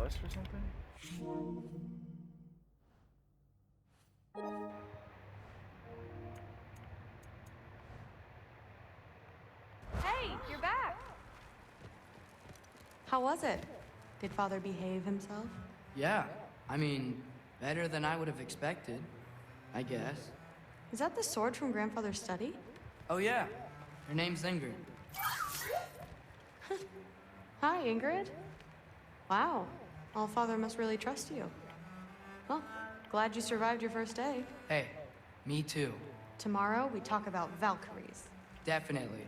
bus or something? Hey, you're back! How was it? Did Father behave himself? Yeah, I mean, better than I would have expected, I guess. Is that the sword from Grandfather's study? Oh yeah, her name's Ingrid. Hi, Ingrid. Wow, Allfather must really trust you. Well, glad you survived your first day. Hey, me too. Tomorrow, we talk about Valkyries. Definitely.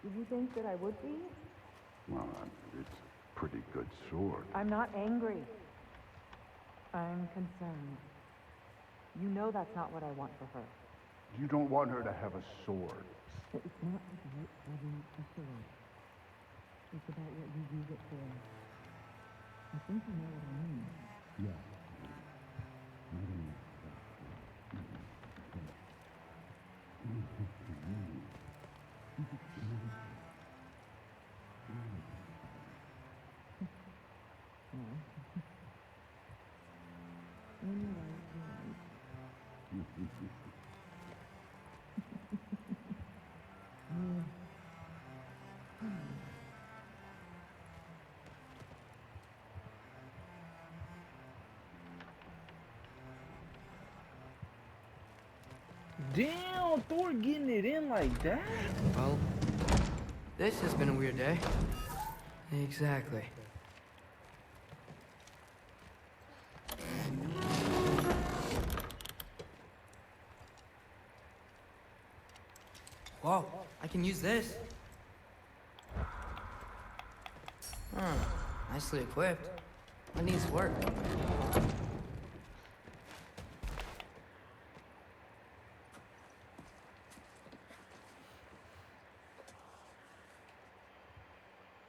Did you think that I would be? Well, it's a pretty good sword. I'm not angry. I'm concerned. You know that's not what I want for her. You don't want her to have a sword. It's not about having a sword. It's about what you use it for. I think you know what I mean. Yeah. Damn, Thor getting it in like that? Well, this has been a weird day. Exactly. Whoa, I can use this. Nicely equipped. What needs work?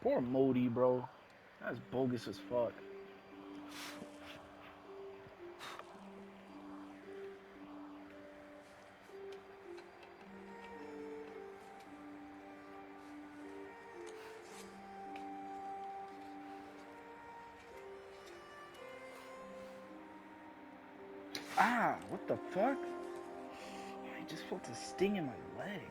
Poor Modi, bro. That's bogus as fuck. Ah, what the fuck? I just felt a sting in my leg.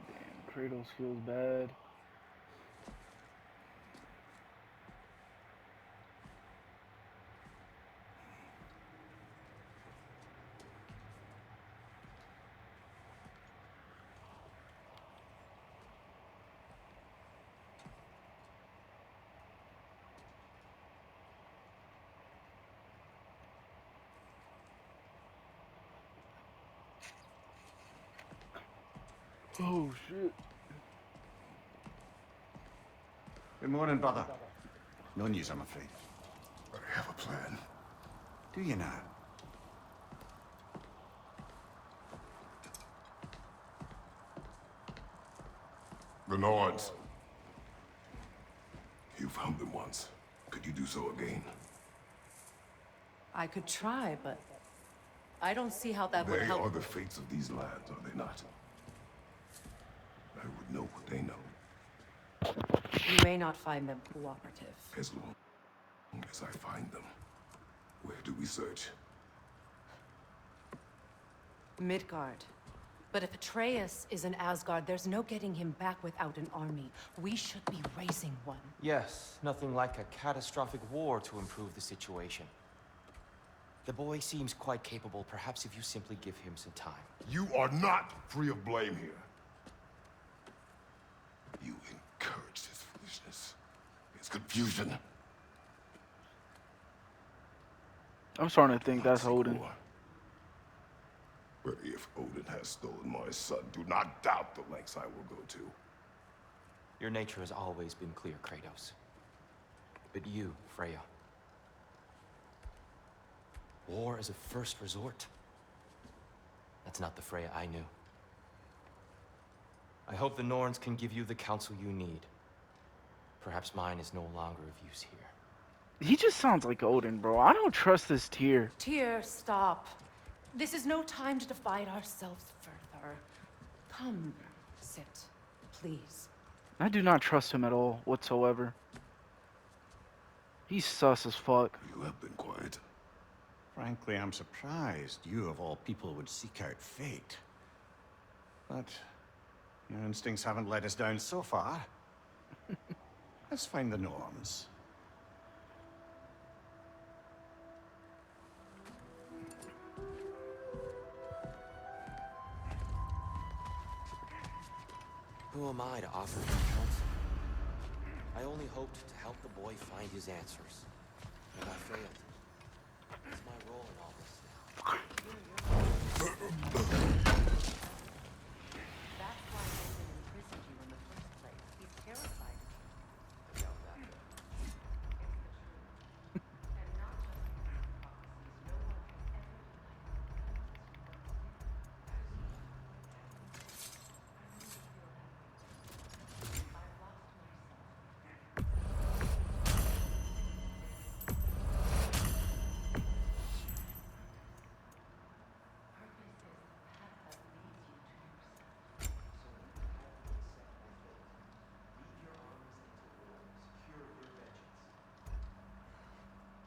Damn, Kratos feels bad. Oh shit. Good morning, brother. No news, I'm afraid. I have a plan. Do you now? The Nords. You found them once. Could you do so again? I could try, but I don't see how that would They help. are the fates of these lands, are they not? I would know what they know, You may not find them cooperative. as long as I find them. Where do we search? Midgard. But if Atreus is in Asgard, there's no getting him back without an army. We should be raising one. Yes, nothing like a catastrophic war to improve the situation. The boy seems quite capable. Perhaps if you simply give him some time. You are not free of blame here. You encouraged his foolishness, his confusion. I'm starting to think that's Toxic Odin. war. But if Odin has stolen my son, do not doubt the lengths I will go to. Your nature has always been clear, Kratos. But you, Freya. War as a first resort. That's not the Freya I knew. I hope the Norns can give you the counsel you need. Perhaps mine is no longer of use here. He just sounds like Odin, bro. I don't trust this Tyr. Tyr, stop. This is no time to divide ourselves further. Come, sit, please. I do not trust him at all, whatsoever. He's sus as fuck. You have been quiet. Frankly, I'm surprised you, of all people, would seek out fate. But your instincts haven't let us down so far. Let's find the Norns. Who am I to offer him counsel? I only hoped to help the boy find his answers. But I failed. What's my role in all this now? That's why Nathan imprisoned you in the first place. He's terrified of you. I doubt that. It's the truth. And not just because of prophecies. No one has ever denied the I've lost myself. Purpose is the path that leads you to yourself.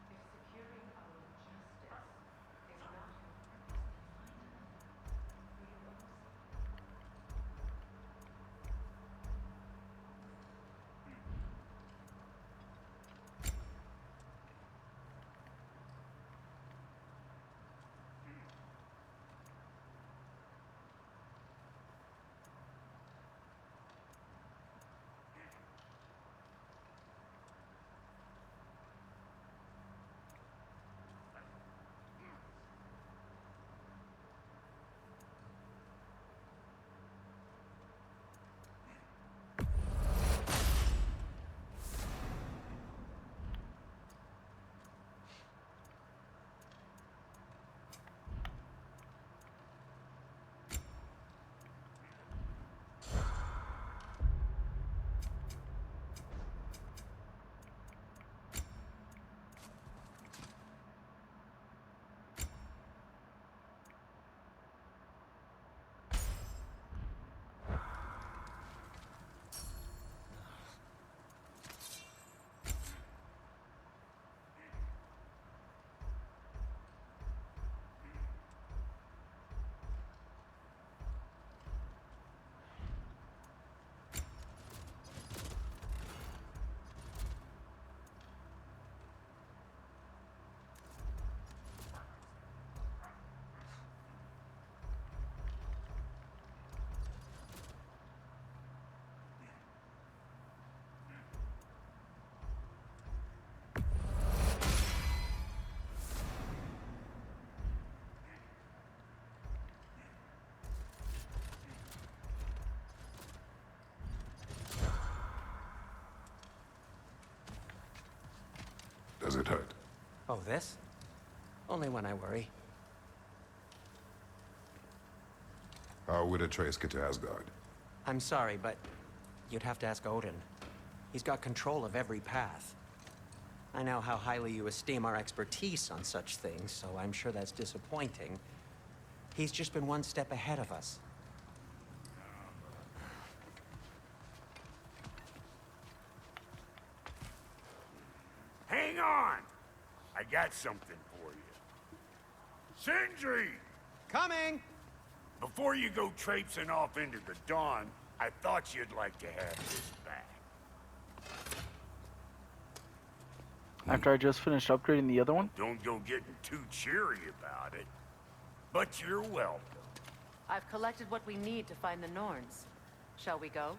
If securing our justice is not your purpose, then find another for your own sake. Does it hurt? Oh, this? Only when I worry. How would Atreus get to Asgard? I'm sorry, but you'd have to ask Odin. He's got control of every path. I know how highly you esteem our expertise on such things, so I'm sure that's disappointing. He's just been one step ahead of us. Hang on! I got something for you. Sindri! Coming! Before you go traipsing off into the dawn, I thought you'd like to have this back. After I just finished upgrading the other one? Don't go getting too cheery about it. But you're welcome. I've collected what we need to find the Norns. Shall we go?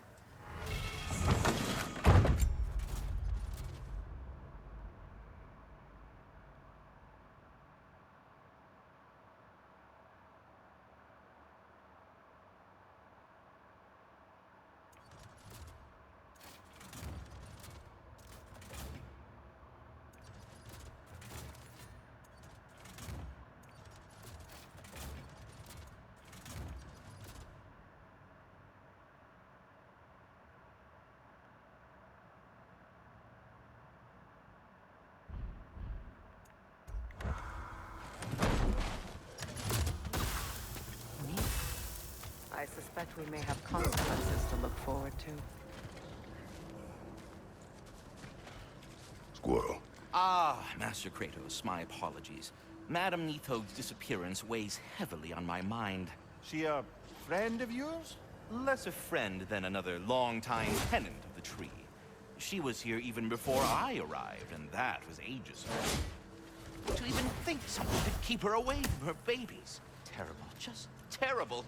I suspect we may have consequences to look forward to. Squirrel. Ah, Master Kratos, my apologies. Madame Nitho's disappearance weighs heavily on my mind. She a friend of yours? Less a friend than another longtime tenant of the tree. She was here even before I arrived, and that was ages ago. To even think someone could keep her away from her babies. Terrible, just terrible.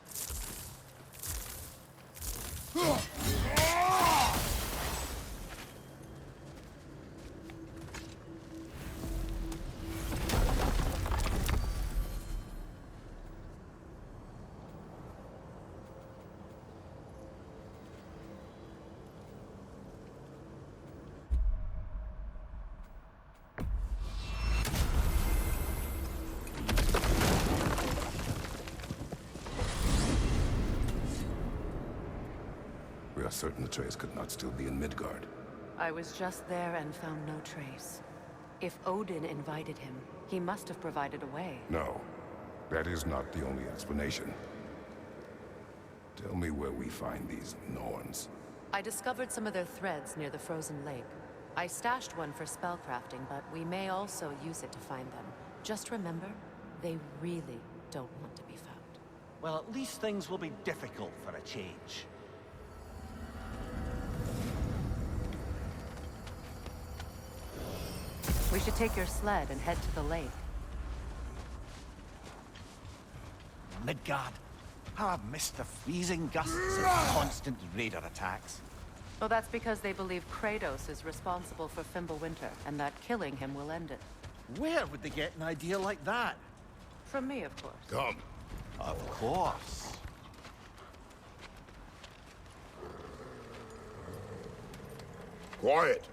We are certain Atreus could not still be in Midgard. I was just there and found no trace. If Odin invited him, he must have provided a way. No, that is not the only explanation. Tell me where we find these Norns. I discovered some of their threads near the frozen lake. I stashed one for spellcrafting, but we may also use it to find them. Just remember, they really don't want to be found. Well, at least things will be difficult for a change. We should take your sled and head to the lake. Midgard. How I've missed the freezing gusts and constant raider attacks. Well, that's because they believe Kratos is responsible for Fimbulwinter, and that killing him will end it. Where would they get an idea like that? From me, of course. Come. Of course. Quiet.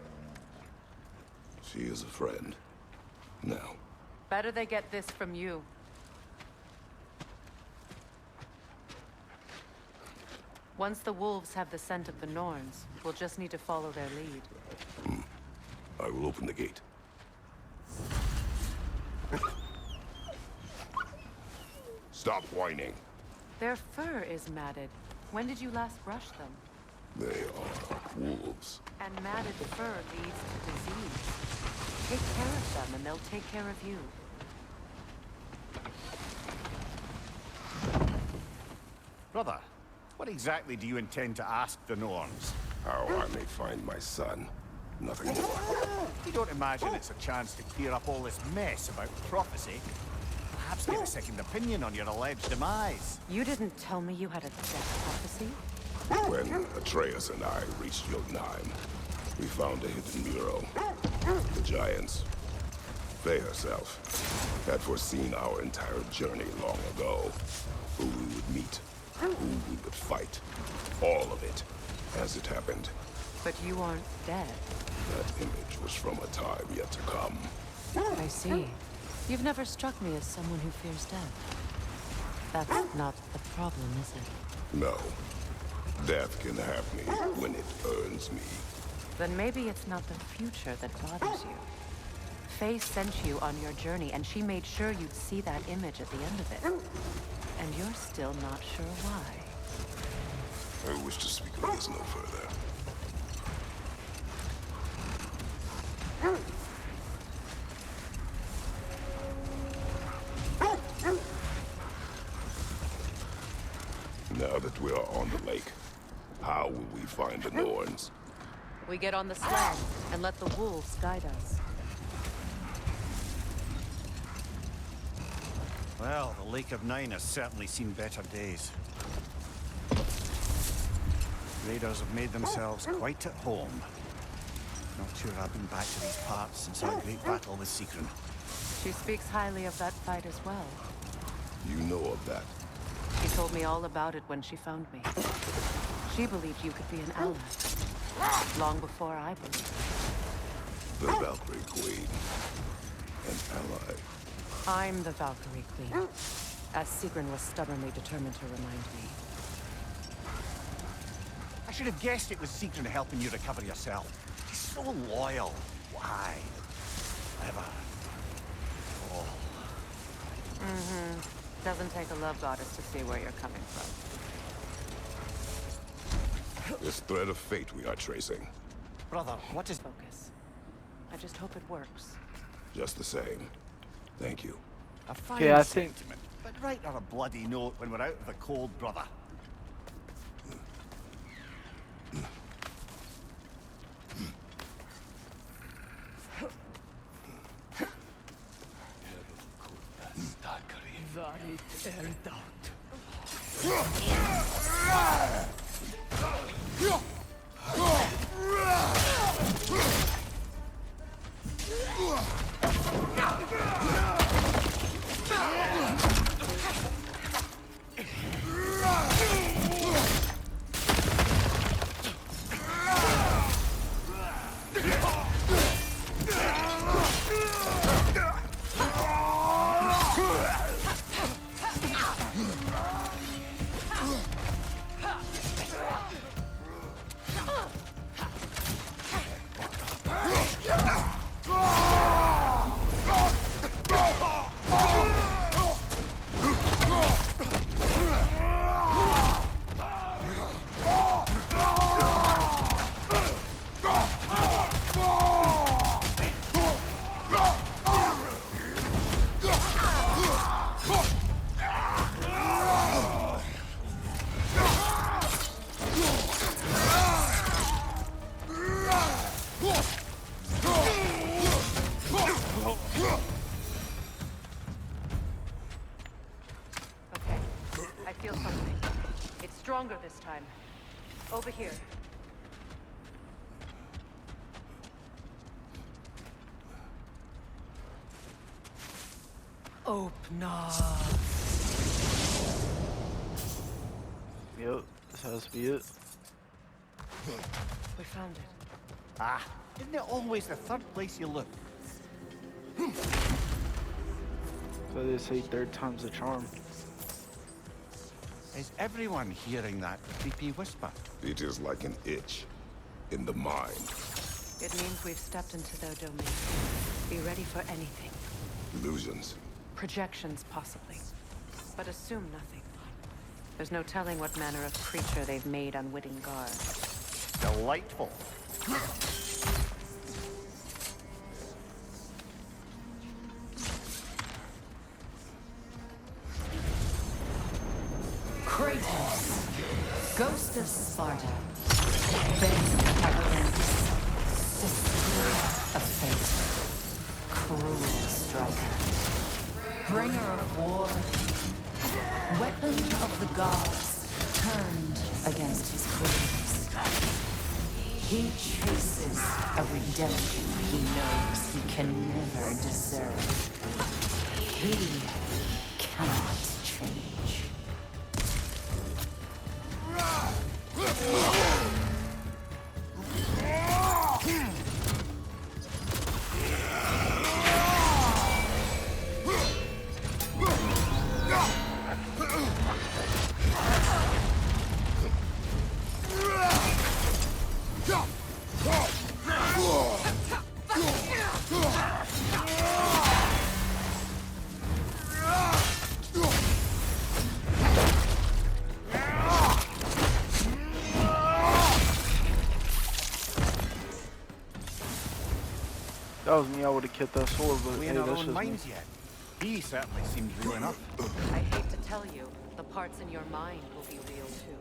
She is a friend. Now. Better they get this from you. Once the wolves have the scent of the Norns, we'll just need to follow their lead. I will open the gate. Stop whining. Their fur is matted. When did you last brush them? They are wolves. And matted fur leads to disease. Take care of them and they'll take care of you. Brother, what exactly do you intend to ask the Norns? How I may find my son. Nothing more. You don't imagine it's a chance to clear up all this mess about prophecy? Perhaps get a second opinion on your alleged demise. You didn't tell me you had a death prophecy? When Atreus and I reached Jotunheim, we found a hidden mural. The Giants, Faye herself, had foreseen our entire journey long ago. Who we would meet, who we would fight. All of it, as it happened. But you aren't dead. That image was from a time yet to come. I see. You've never struck me as someone who fears death. That's not the problem, is it? No. Death can have me when it earns me. Then maybe it's not the future that bothers you. Faye sent you on your journey, and she made sure you'd see that image at the end of it. And you're still not sure why. I wish to speak of this no further. Now that we are on the lake, how will we find the Norns? We get on the sled and let the wolves guide us. Well, the Lake of Nine has certainly seen better days. Raiders have made themselves quite at home. Not sure I've been back to these parts since our great battle with Sigrun. She speaks highly of that fight as well. You know of that. She told me all about it when she found me. She believed you could be an ally. Long before I believed. The Valkyrie Queen. An ally. I'm the Valkyrie Queen, as Sigrun was stubbornly determined to remind me. I should have guessed it was Sigrun helping you recover yourself. She's so loyal. Why? Clever. Oh. Doesn't take a love goddess to see where you're coming from. This thread of fate we are tracing. Brother, what is... Focus. I just hope it works. Just the same. Thank you. A fine Yeah, I think... sentiment, but write her a bloody note when we're out of the cold, brother. Stronger this time. Over here. Open up. Yep, this has to be it. We found it. Ah, isn't it always the third place you look? So they say third time's the charm. Is everyone hearing that creepy whisper? It is like an itch in the mind. It means we've stepped into their domain. Be ready for anything. Illusions. Projections, possibly. But assume nothing. There's no telling what manner of creature they've made unwitting guard. Delightful. Kratos, Ghost of Sparta, Bane of Atlantis, Sister of Fate, Cruel Striker, Bringer of War, Weapon of the Gods, turned against his creators. He chases a redemption he knows he can never deserve. He cannot change. That was me, I would have kept that sword, but We hey, in our that's own just me. minds yet? He certainly seems real enough. I hate to tell you, the parts in your mind will be real too.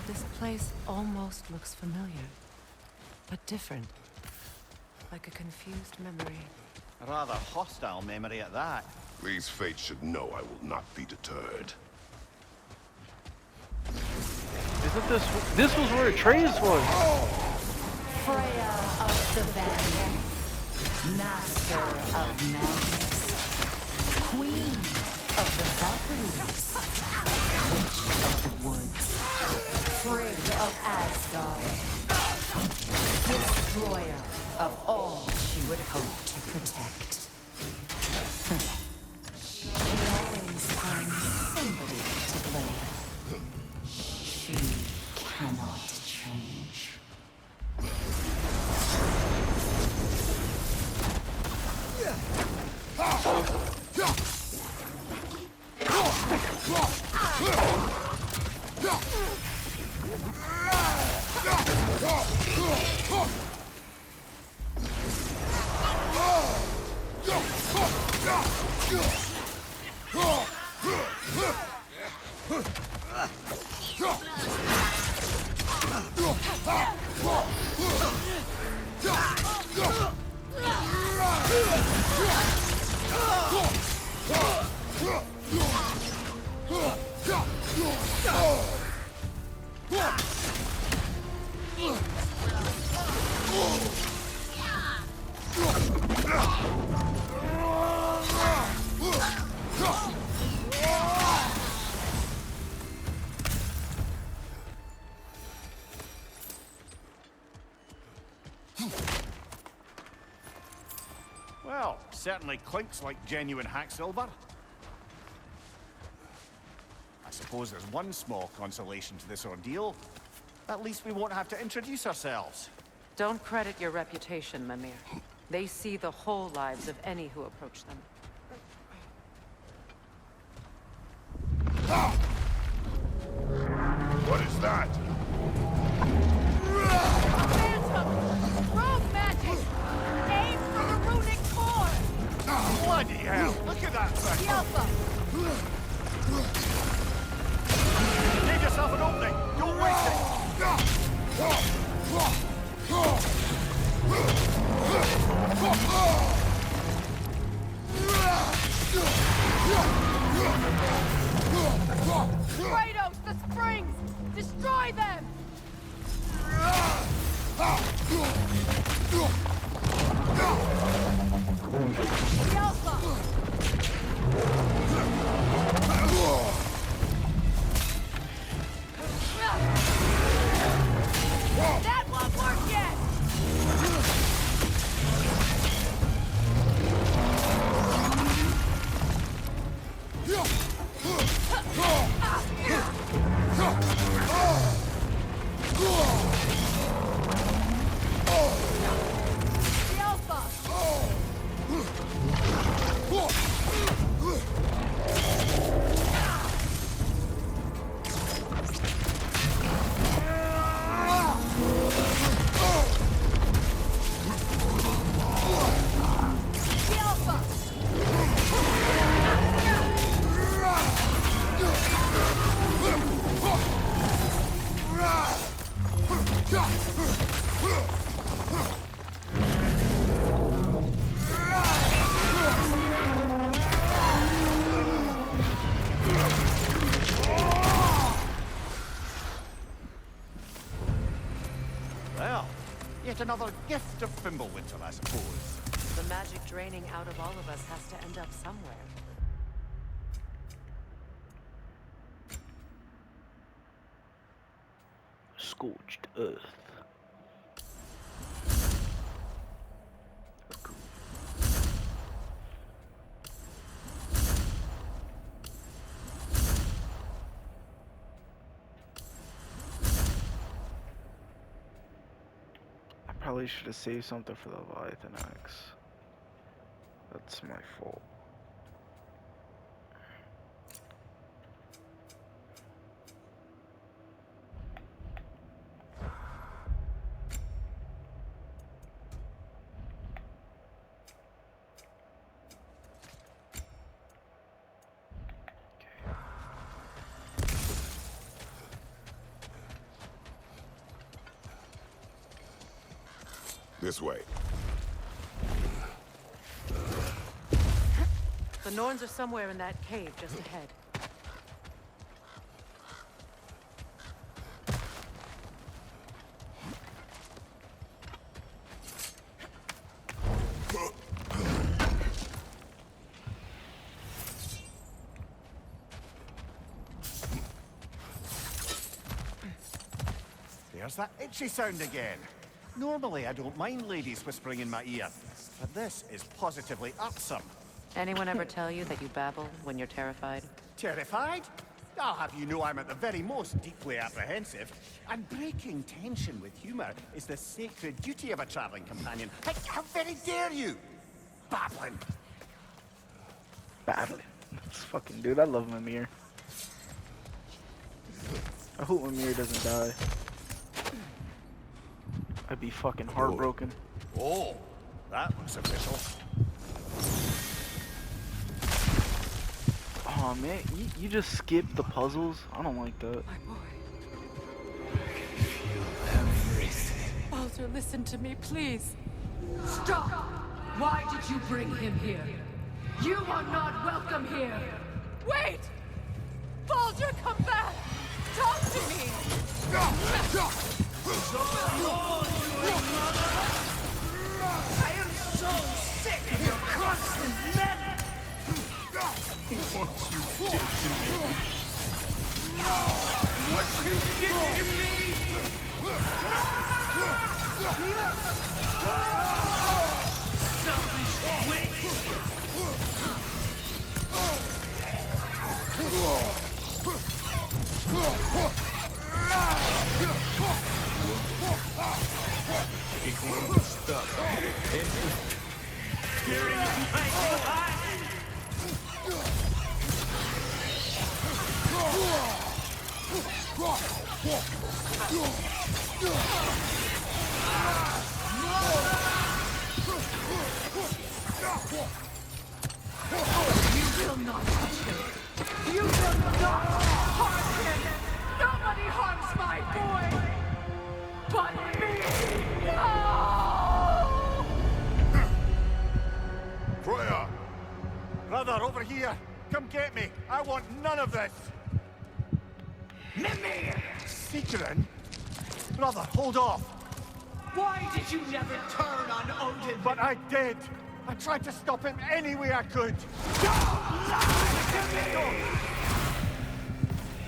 This place almost looks familiar, but different. Like a confused memory. A rather hostile memory at that. These fates should know I will not be deterred. Isn't this was where Atreus was? Freya of the Valley, Master of Madness, Queen of the Valkyries, Witch of the Woods, Frigg of Asgard, Destroyer of all she would hope to protect. She always finds somebody to blame. She cannot change. Well, certainly clinks like genuine hack silver. I suppose there's one small consolation to this ordeal. At least we won't have to introduce ourselves. Don't credit your reputation, Mimir. They see the whole lives of any who approach them. What is that? Phantom! Rogue magic! Aim for the runic core! Bloody hell! Look at that thing! The Alpha! Give yourself an opening! Don't waste it! Kratos, the springs! Destroy them! The Alpha! That won't work yet! The Alpha! The Alpha! Well, yet another gift of Fimbulwinter, I suppose. The magic draining out of all of us has to end up somewhere. Scorched earth. I probably should have saved something for the Leviathan axe. That's my fault. This way. The Norns are somewhere in that cave just ahead. There's that itchy sound again. Normally I don't mind ladies whispering in my ear, but this is positively irksome. Anyone ever tell you that you babble when you're terrified? Terrified? I'll have you know I'm at the very most deeply apprehensive. And breaking tension with humor is the sacred duty of a traveling companion. How very dare you! Babbling! Babbling. Fucking dude, I love Mimir. I hope Mimir doesn't die. I'd be fucking heartbroken. Oh, that looks official. Oh man, you just skipped the puzzles? I don't like that. My boy. Baldur, listen to me, please. Stop! Why did you bring him here? You are not welcome here! Wait! Baldur, come back! Talk to me! I am so sick of your constant meddling! What you did to me! What you did to me! Selfish witch! You will not touch him! You will not harm him! Nobody harms my boy! But me! No! Freya! Brother, over here! Come get me! I want none of this! Mimir! Seekerin? Brother, hold off! Why did you never turn on Odin? But I did! I tried to stop him any way I could! Don't lie to me!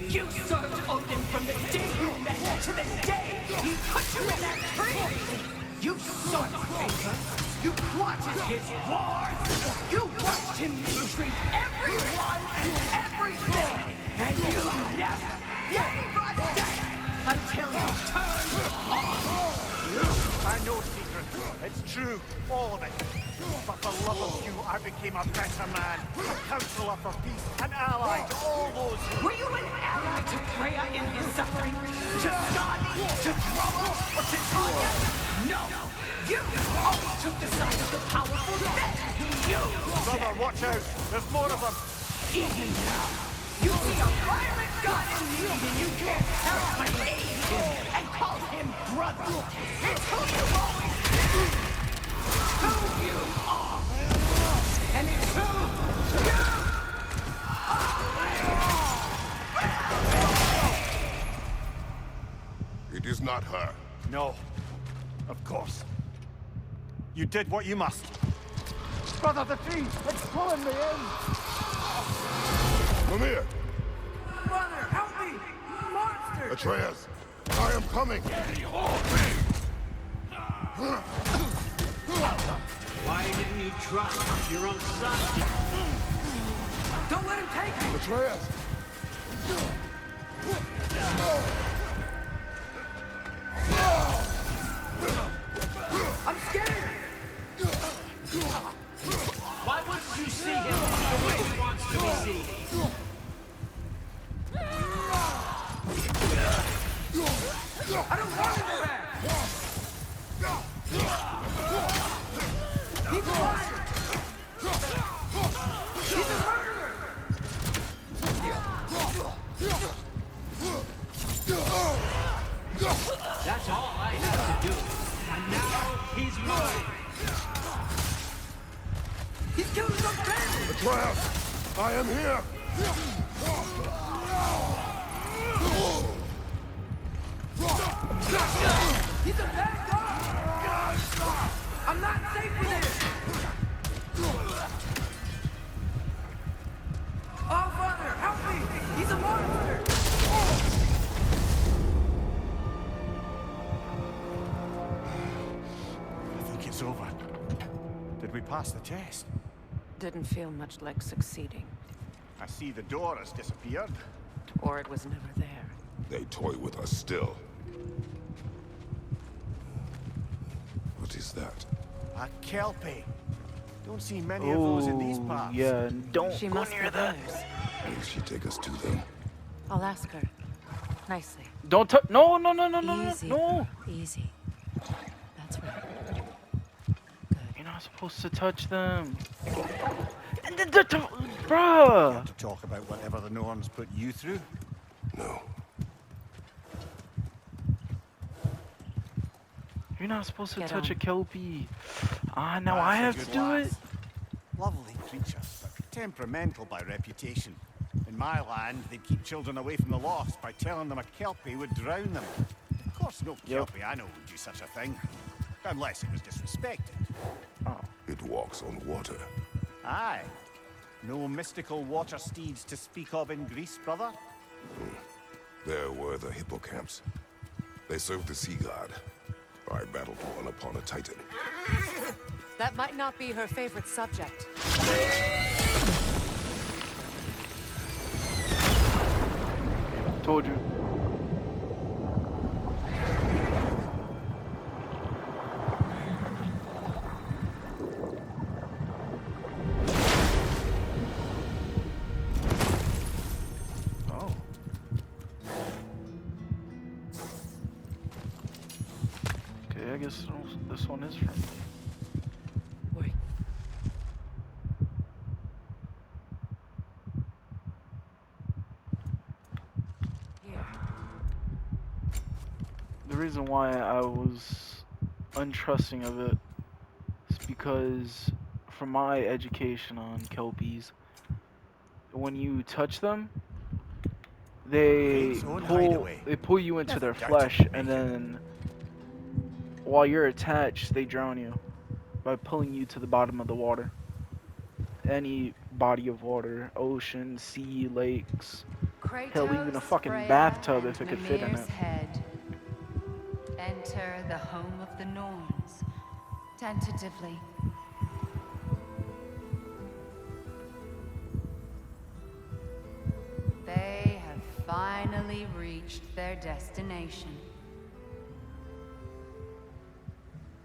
You served Odin from the day you met to the day he put you in that tree! You sought favor! You plotted his wars! You watched him mistreat everyone and everything! And you never gave a damn until you turned on! I know, Secret. It's true. All of it. But for love of you, I became a better man. A counselor for peace. An ally to all those who... Were you an ally to Freya in his suffering? To Skadi? To Groa? Or to Tanya? No! You always took the side of the powerful then! You! Brother, watch out! There's more of them! Even now, you see a violent god in need and you can't help but aid him and call him brother! It's who you always been! Who you are! And it's who you It is not her. No. Of course. You did what you must. Brother, the tree! It's pulling me in! Mimir! Brother, help me! Monster! Atreus! I am coming! Why didn't you trust your own son? Don't let him take me! Atreus! I'm scared! Why wouldn't you see him the way he wants to be seen? I don't want him back! He's alive! He's a murderer! That's all I have to do. And now he's mine. He's killed some bandits! Atreus, I am here! He's a bad guy! I'm not safe with him! Oh, Father, help me! He's a monster! I think it's over. Did we pass the test? Didn't feel much like succeeding. I see the door has disappeared. Or it was never there. They toy with us still. What is that? A kelpie. Don't see many of those in these parts. Yeah, don't She go must near be that. theirs. Will she take us to them? I'll ask her. Nicely. Don't touch. No, no, no, no, no, Easy, no. girl, easy. That's right. You're not supposed to touch them. Bruh. To talk about whatever the Norns put you through? No. You're not supposed to Get touch on. a kelpie. Ah, now I That's have a to good do lass. it. Lovely creatures, but temperamental by reputation. In my land, they'd keep children away from the lost by telling them a kelpie would drown them. Of course, no kelpie I know would do such a thing. Unless it was disrespected. It walks on water. Aye. No mystical water steeds to speak of in Greece, brother? There were the hippocamps. They served the sea god. I battled one upon a titan. That might not be her favorite subject. Told you. Oh. Okay, I guess this one is from me. Wait. The reason why I was untrusting of it is because from my education on kelpies, when you touch them, Fate's own hideaway. they pull you into Never their doubted flesh, it, and Major. then while you're attached, they drown you by pulling you to the bottom of the water. Any body of water, ocean, sea, lakes, hell, even a fucking Freya, bathtub and if it could fit in Mimir's it. head. Enter the home of the Norns. Tentatively. They have finally reached their destination.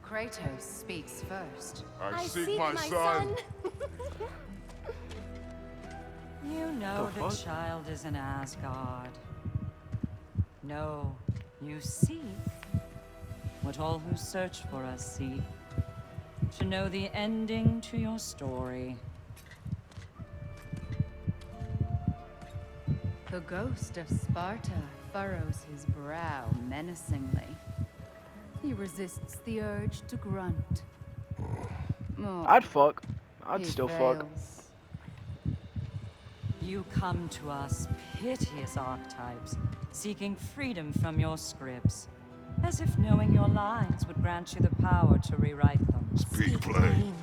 Kratos speaks first. I seek my son. You know The the fuck? child is in Asgard. No, you seek what all who search for us seek. To know the ending to your story. The ghost of Sparta furrows his brow menacingly. He resists the urge to grunt. Oh, I'd fuck. I'd he still fuck. fails. You come to us, piteous archetypes, seeking freedom from your scripts. As if knowing your lines would grant you the power to rewrite them. Speak plain.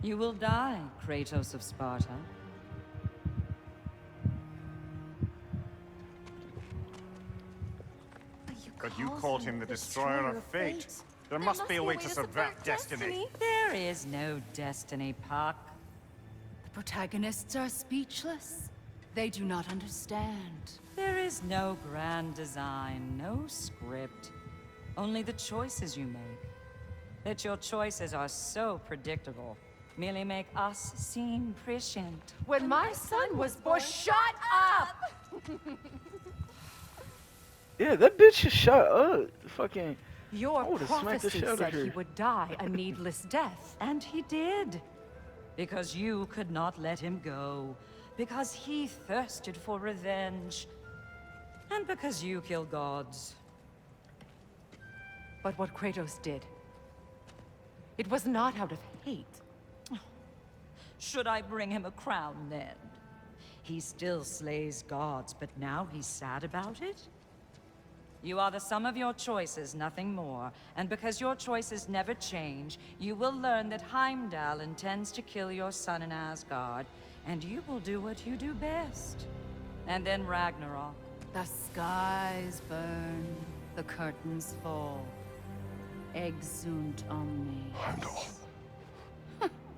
You will die, Kratos of Sparta. But you called him the destroyer of fate. There must be a way to subvert destiny. There is no destiny, Puck. The protagonists are speechless. They do not understand. There is no grand design, no script. Only the choices you make. That your choices are so predictable, merely make us seem prescient. When my son was born, shut up! Yeah, that bitch just shut up. Fucking. I Your would've smacked the prophecy shit out of said her. he would die a needless death. And he did. Because you could not let him go. Because he thirsted for revenge. And because you kill gods. But what Kratos did, it was not out of hate. Should I bring him a crown then? He still slays gods, but now he's sad about it? You are the sum of your choices, nothing more. And because your choices never change, you will learn that Heimdall intends to kill your son in Asgard, and you will do what you do best. And then Ragnarok. The skies burn, the curtains fall. Exunt omnes. Heimdall.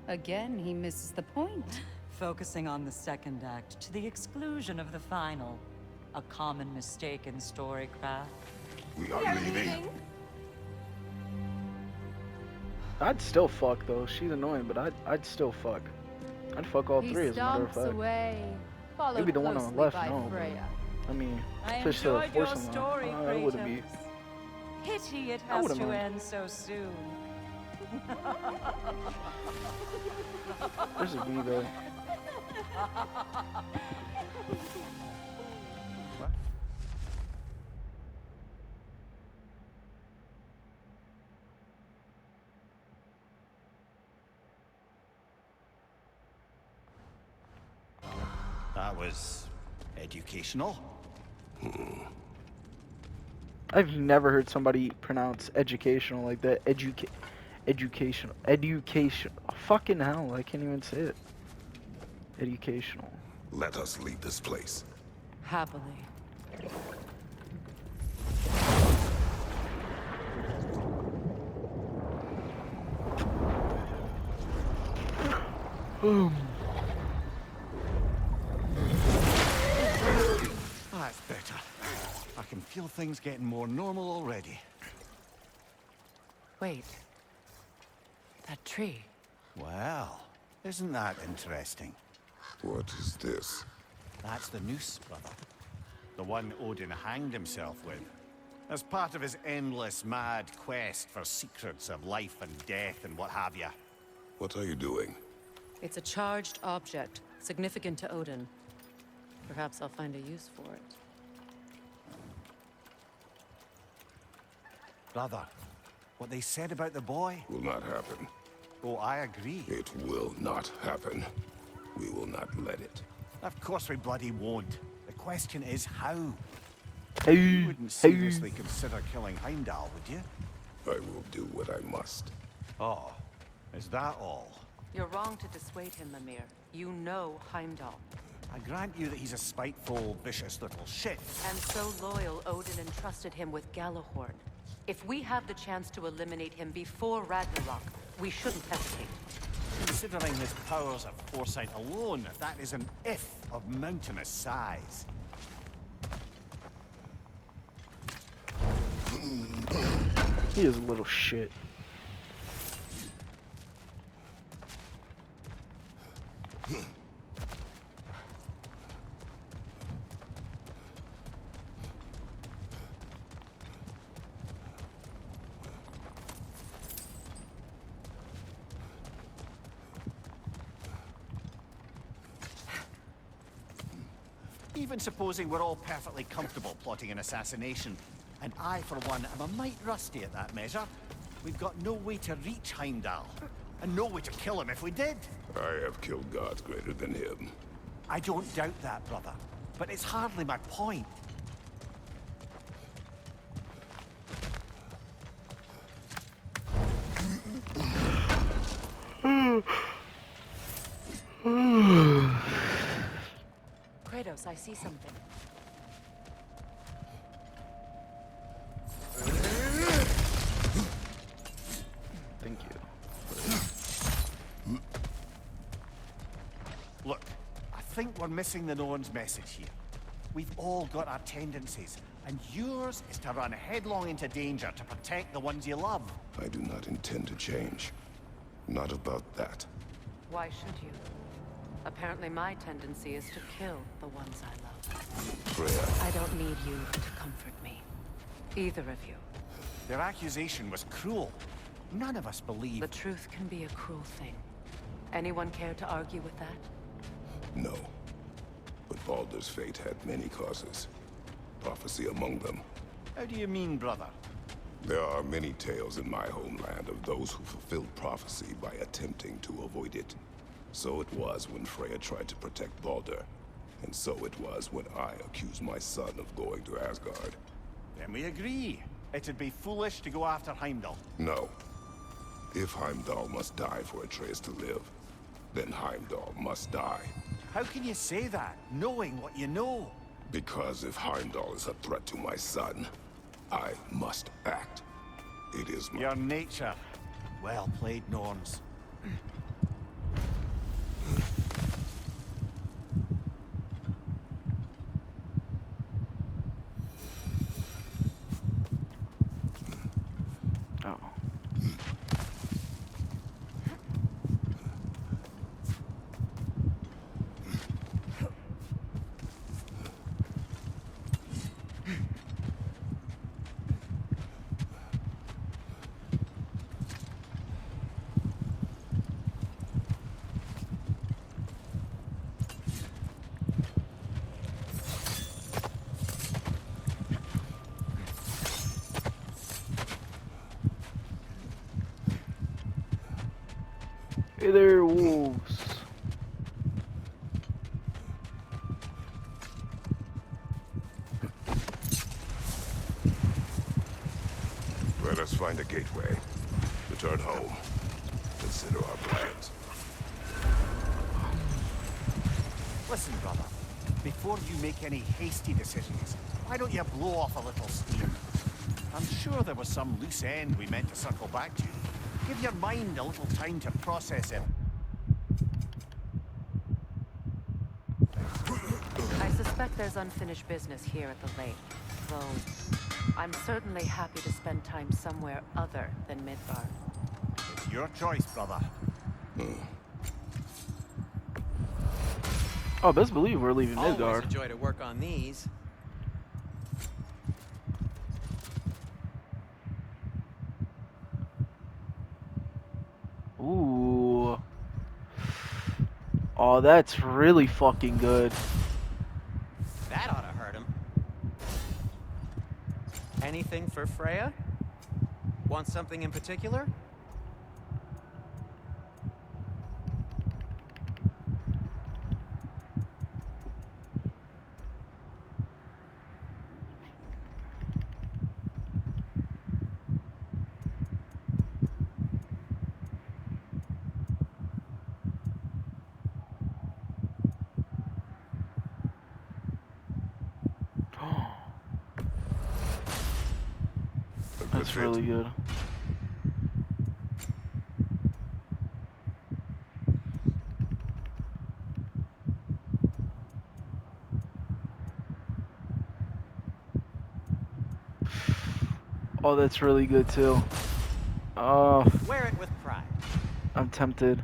Again, he misses the point. Focusing on the second act to the exclusion of the final. A common mistake in storycraft. We are leaving. I'd still fuck though. She's annoying, but I'd still fuck. I'd fuck all three as a matter of He fact. stomps away, followed Maybe the one on the closely left, by no. but, Freya. I mean, I fish to enjoyed your force him. story, It wouldn't be. Kratos. Pity it I has wouldn't to mind. end so soon. There's a V though. That was educational. I've never heard somebody pronounce educational like that. Educational. Fucking hell, I can't even say it. Educational. Let us leave this place. Happily. That's better. I can feel things getting more normal already. Wait. That tree. Well, isn't that interesting? What is this? That's the noose, brother. The one Odin hanged himself with. As part of his endless, mad quest for secrets of life and death and what have you. What are you doing? It's a charged object, significant to Odin. Perhaps I'll find a use for it. Brother, what they said about the boy? Will not happen. Oh, I agree. It will not happen. We will not let it. Of course we bloody won't. The question is how? Hey, You wouldn't seriously consider killing Heimdall, would you? I will do what I must. Oh, is that all? You're wrong to dissuade him, Mimir. You know Heimdall. I grant you that he's a spiteful, vicious little shit. And so loyal, Odin entrusted him with Galahorn. If we have the chance to eliminate him before Ragnarok, we shouldn't hesitate. Considering his powers of foresight alone, that is an if of mountainous size. He is a little shit. Even supposing we're all perfectly comfortable plotting an assassination, and I, for one, am a mite rusty at that measure, we've got no way to reach Heimdall, and no way to kill him if we did. I have killed gods greater than him. I don't doubt that, brother, but it's hardly my point. Kratos, I see something. Thank you. Look, I think we're missing the Norn's message here. We've all got our tendencies, and yours is to run headlong into danger to protect the ones you love. I do not intend to change. Not about that. Why should you? Apparently my tendency is to kill the ones I love. Freya. I don't need you to comfort me. Either of you. Their accusation was cruel. None of us believe... The truth can be a cruel thing. Anyone care to argue with that? No. But Baldur's fate had many causes. Prophecy among them. How do you mean, brother? There are many tales in my homeland of those who fulfilled prophecy by attempting to avoid it. So it was when Freya tried to protect Baldur. And so it was when I accused my son of going to Asgard. Then we agree. It'd be foolish to go after Heimdall. No. If Heimdall must die for Atreus to live, then Heimdall must die. How can you say that, knowing what you know? Because if Heimdall is a threat to my son, I must act. It is my... Your nature. Well played, Norns. Oh. Hey there, wolves. Let us find a gateway. Return home. Consider our plans. Listen, brother. Before you make any hasty decisions, why don't you blow off a little steam? I'm sure there was some loose end we meant to circle back to. Give your mind a little time to process it. I suspect there's unfinished business here at the lake, though I'm certainly happy to spend time somewhere other than Midgard. It's your choice, brother. Oh, best believe we're leaving Always Midgard. a joy to work on these. Ooh. Oh, that's really fucking good. That ought to hurt him. Anything for Freya? Want something in particular? That's really good. Oh, that's really good too. Oh, Wear it with pride. I'm tempted.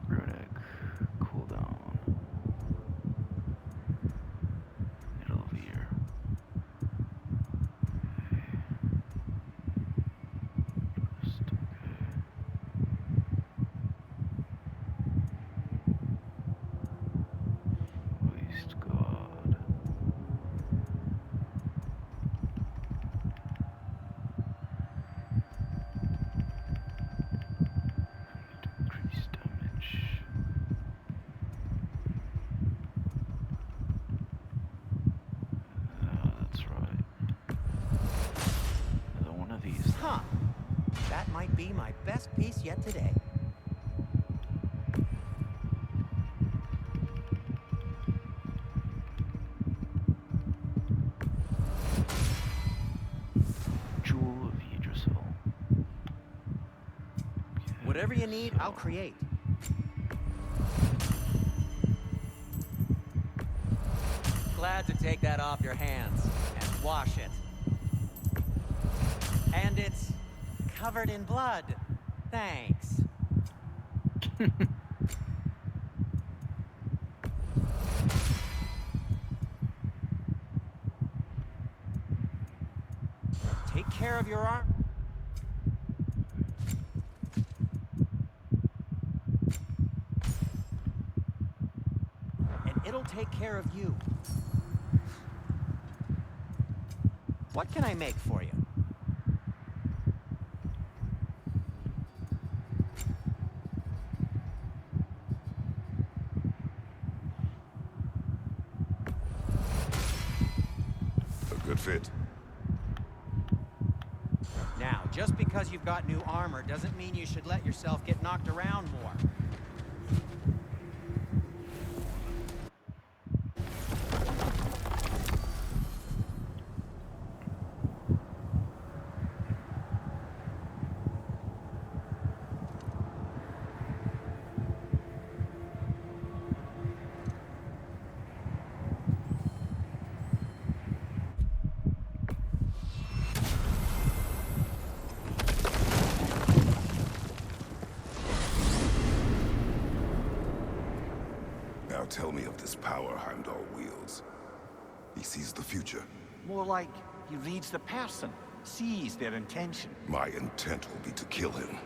Runic, cooldown. Middle of year. Just okay. Waste God. Increase damage. That's right. Another one of these. Huh. That might be my best piece yet today. Jewel of Yggdrasil. Whatever you need, I'll create. Glad to take that off your hands and wash it. And it's covered in blood. Thanks. Take care of your arm. And it'll take care of you. What can I make for you? fit. Now, just because you've got new armor doesn't mean you should let yourself get knocked around more. Now tell me of this power Heimdall wields. He sees the future. More like he reads the person, sees their intention. My intent will be to kill him.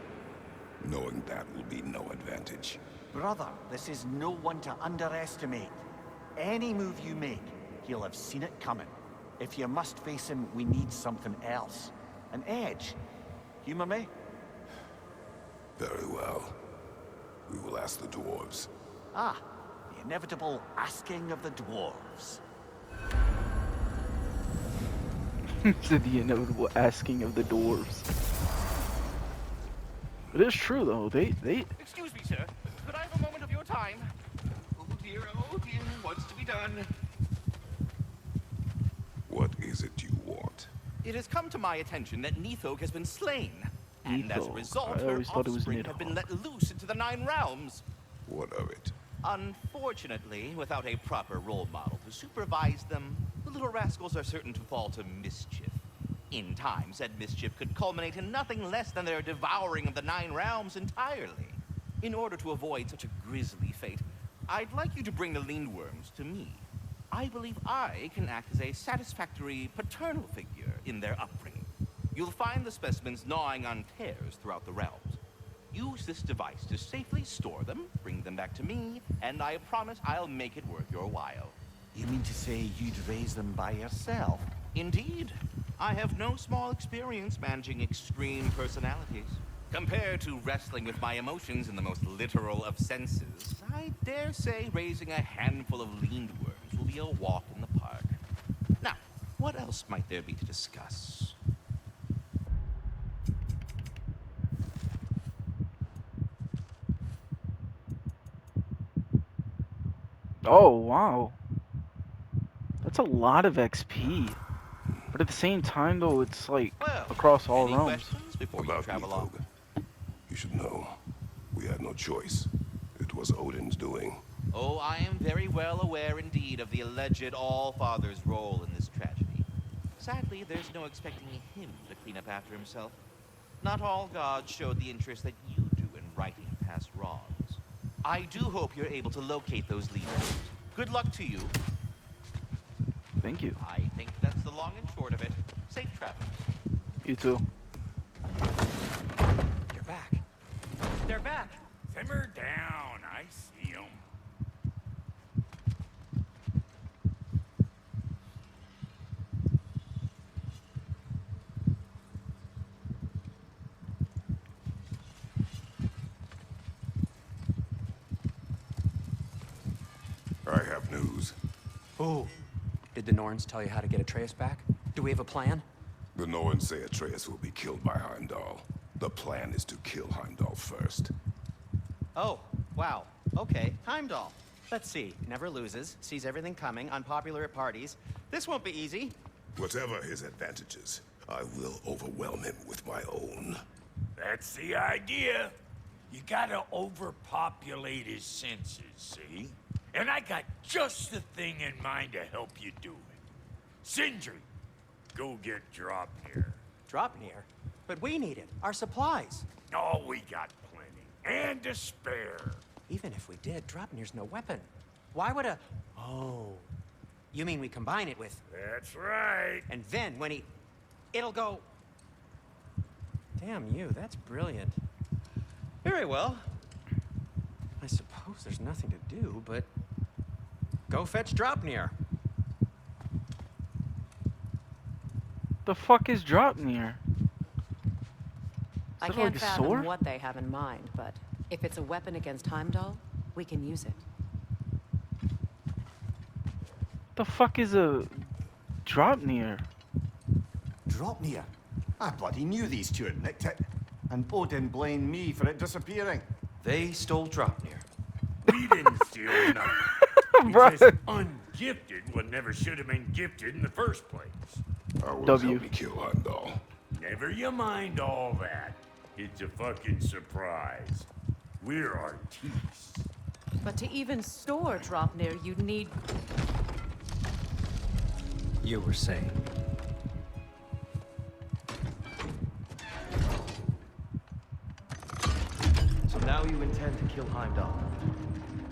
Knowing that will be no advantage. Brother, this is no one to underestimate. Any move you make, he'll have seen it coming. If you must face him, we need something else. An edge. Humor me? Very well. We will ask the dwarves. Ah, the inevitable asking of the dwarves. To the inevitable asking of the dwarves. It is true though. They. Excuse me, sir. Could I have a moment of your time? Oh dear, what's to be done? What is it you want? It has come to my attention that Nithog has been slain. And as a Nithog. result, I her always thought it was offspring have been Nidhogg. let loose into the Nine Realms. What of it? Unfortunately, without a proper role model to supervise them, the little rascals are certain to fall to mischief. In time, said mischief could culminate in nothing less than their devouring of the Nine Realms entirely. In order to avoid such a grisly fate, I'd like you to bring the Lindworms to me. I believe I can act as a satisfactory paternal figure in their upbringing. You'll find the specimens gnawing on tears throughout the realms. Use this device to safely store them, bring them back to me, and I promise I'll make it worth your while. You mean to say you'd raise them by yourself? Indeed. I have no small experience managing extreme personalities. Compared to wrestling with my emotions in the most literal of senses, I dare say raising a handful of Lindworms will be a walk in the park. Now, what else might there be to discuss? Oh wow. That's a lot of XP. But at the same time though, it's like across all Any realms. questions before you About travel Nithog. off? You should know. We had no choice. It was Odin's doing. Oh, I am very well aware indeed of the alleged All-Father's role in this tragedy. Sadly, there's no expecting him to clean up after himself. Not all gods showed the interest that you do in righting past wrongs. I do hope you're able to locate those leaders. Good luck to you. Thank you. I think that's the long and short of it. Safe travels. You too. You're back. They're back. Simmer down. I see 'em. I have news. Oh. Did the Norns tell you how to get Atreus back? Do we have a plan? The Norns say Atreus will be killed by Heimdall. The plan is to kill Heimdall first. Oh, wow. Okay, Heimdall. Let's see. Never loses, sees everything coming, unpopular at parties. This won't be easy. Whatever his advantages, I will overwhelm him with my own. That's the idea. You gotta overpopulate his senses, see? And I got just the thing in mind to help you do it. Sindri, go get Dropnir. Dropnir? But we need it. Our supplies. Oh, we got plenty. And to spare. Even if we did, Dropnir's no weapon. Why would a... Oh. You mean we combine it with... That's right. And then when he... It'll go... Damn you, that's brilliant. Very well. I suppose there's nothing to do, but... Go fetch Dropnir. The fuck is Dropnir? I that can't like a fathom sword? what they have in mind, but if it's a weapon against Heimdall, we can use it. The fuck is a Dropnir? Draupnir. I bloody knew these two had nicked it. And Odin blamed me for it disappearing. They stole Draupnir. We didn't steal nothing. We Bruh. just ungifted what never should have been gifted in the first place. I was W. helping kill Heimdall. Never you mind all that. It's a fucking surprise. We're artistes. But to even store Draupnir, you'd need... You were saying. So now you intend to kill Heimdall.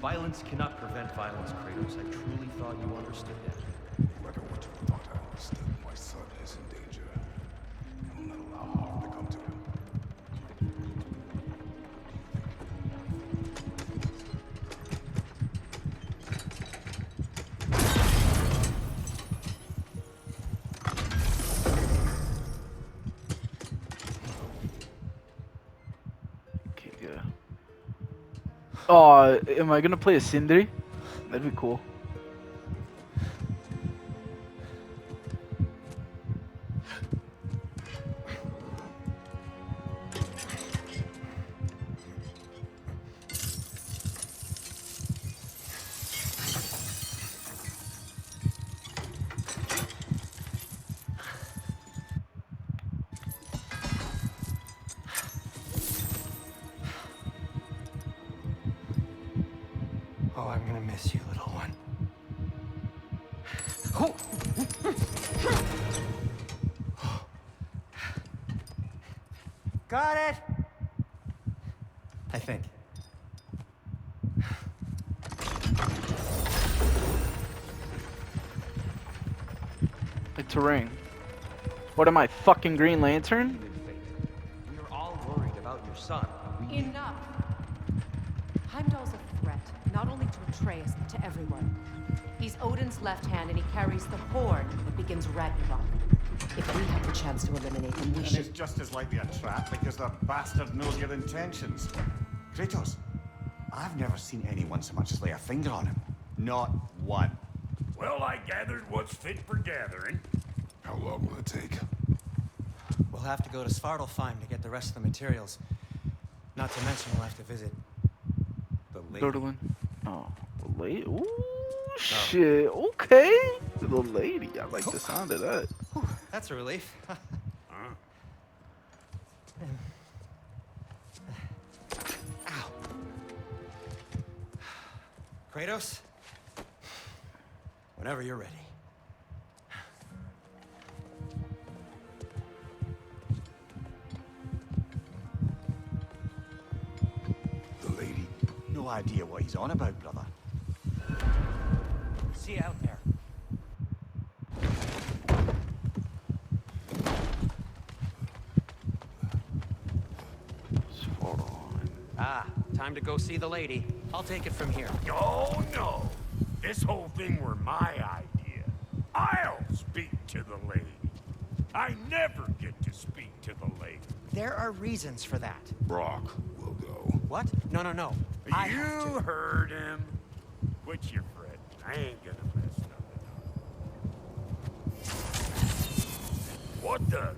Violence cannot prevent violence, Kratos. I truly thought you understood that. No matter what you thought I understood, my son is in danger. I will not allow harm to come to him. Okay, good. Oh, am I gonna play a Sindri? That'd be cool. Oh, I'm gonna miss you, little one. Got it! I think. It's a ring. What am I, fucking Green Lantern? We are all worried about your son. Enough! Heimdall's a threat, not only to Atreus, but to everyone. He's Odin's left hand, and he carries the horn that begins Ragnarok. If we have the chance to eliminate him, we And should... it's just as likely a trap because the bastard knows your intentions. Kratos, I've never seen anyone so much as lay a finger on him. Not one. Well, I gathered what's fit for gathering. How long will it take? We'll have to go to Svartalfheim to get the rest of the materials. Not to mention we'll have to visit the lady. Dodolin. Oh, the lady. Ooh, shit. Okay. The lady. I like the sound of that. Whew, that's a relief. Ow. Kratos? Whenever you're ready. The lady? No idea what he's on about, brother. See you out there. Ah, time to go see the lady. I'll take it from here. Oh, no. This whole thing were my idea. I'll speak to the lady. I never get to speak to the lady. There are reasons for that. Brock will go. What? No, no, no. I have You to. heard him. Quit your fretting. I ain't gonna mess nothing up. What the